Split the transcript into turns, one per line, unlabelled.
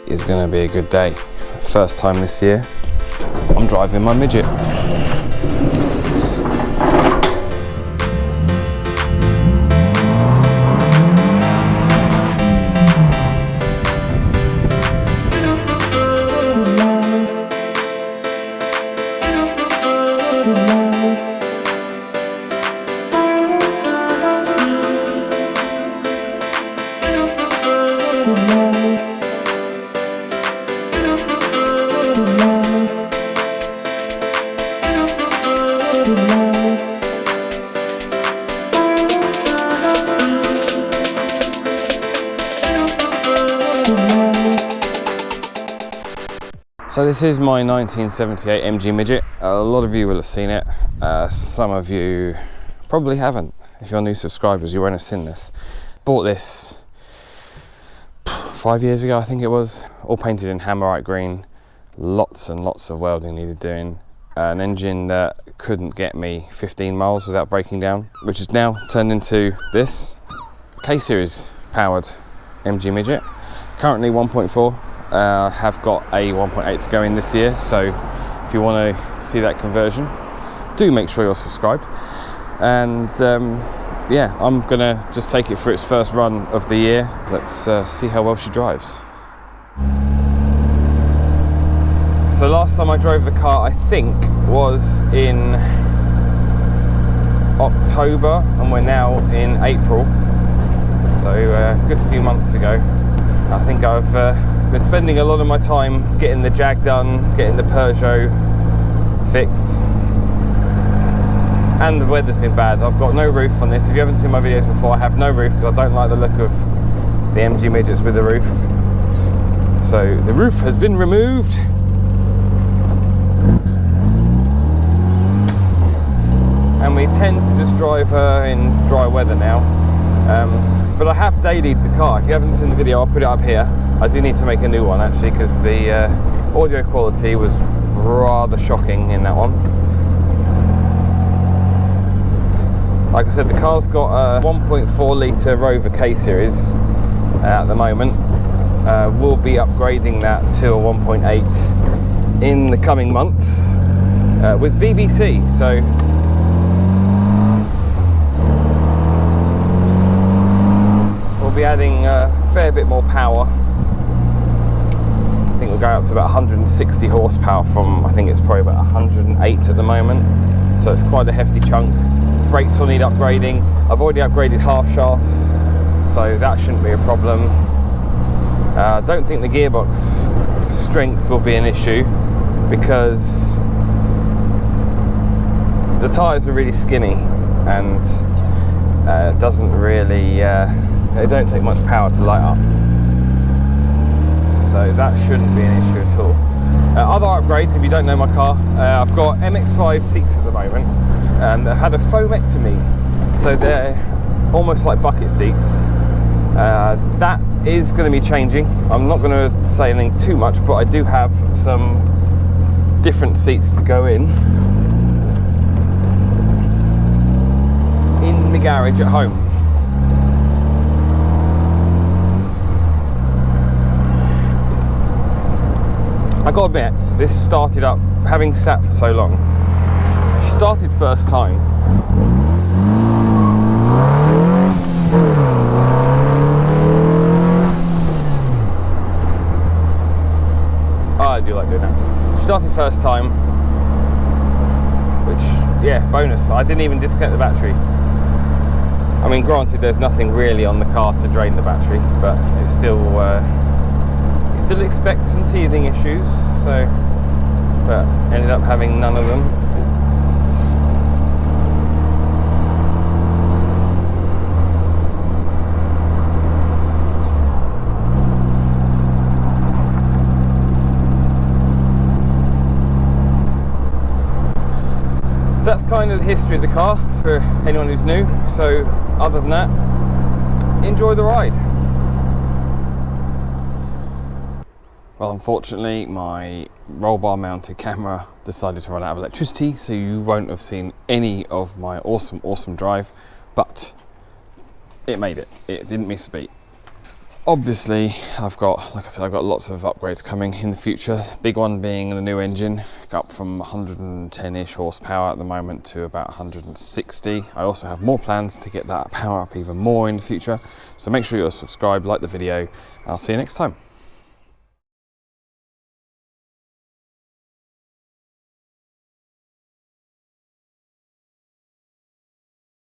is going to be a good day. First time this year, I'm driving my Midget. So this is my 1978 MG Midget. A lot of you will have seen it. Some of you probably haven't. If you're new subscribers, you won't have seen this. Bought this 5 years ago, I think it was. All painted in Hammerite green. Lots and lots of welding needed doing. An engine that couldn't get me 15 miles without breaking down, which is now turned into this K-Series powered MG Midget. Currently 1.4. Have got a 1.8 to go in this year, so if you want to see that conversion, do make sure you're subscribed. And yeah, I'm gonna just take it for its first run of the year. Let's see how well she drives. So last time I drove the car, I think, was in October, and we're now in April, so a good few months ago. I think I've been spending a lot of my time getting the Jag done, getting the Peugeot fixed, and the weather's been bad. I've got no roof on this. If you haven't seen my videos before, I have no roof because I don't like the look of the MG Midgets with the roof. So the roof has been removed. And we tend to just drive her in dry weather now. But I have dailied the car. If you haven't seen the video, I'll put it up here. I do need to make a new one actually, because the audio quality was rather shocking in that one. Like I said, the car's got a 1.4 litre Rover K-Series at the moment. We'll be upgrading that to a 1.8 in the coming months with VVC. So we'll be adding a fair bit more power. I think we'll go up to about 160 horsepower from, I think it's probably about 108 at the moment. So it's quite a hefty chunk. Brakes will need upgrading. I've already upgraded half shafts, so that shouldn't be a problem. I don't think the gearbox strength will be an issue because the tyres are really skinny and doesn't really, they don't take much power to light up. So that shouldn't be an issue at all. Other upgrades, if you don't know my car, I've got MX-5 seats at the moment. I've had a foamectomy, so they're almost like bucket seats. That is going to be changing. I'm not going to say anything too much, but I do have some different seats to go in the garage at home. I gotta admit, this started up, having sat for so long, she started first time. Oh, I do like doing that. She started first time, which, yeah, bonus. I didn't even disconnect the battery. I mean, granted, there's nothing really on the car to drain the battery, but it's still, you still expect some teething issues, so, but ended up having none of them. So that's kind of the history of the car for anyone who's new. So other than that, enjoy the ride. Well, unfortunately, my roll bar mounted camera decided to run out of electricity, so you won't have seen any of my awesome drive, but it made it. It didn't miss a beat. Obviously, I've got, like I said, I've got lots of upgrades coming in the future. Big one being the new engine, up from 110-ish horsepower at the moment to about 160. I also have more plans to get that power up even more in the future. So make sure you're subscribed, like the video, and I'll see you next time.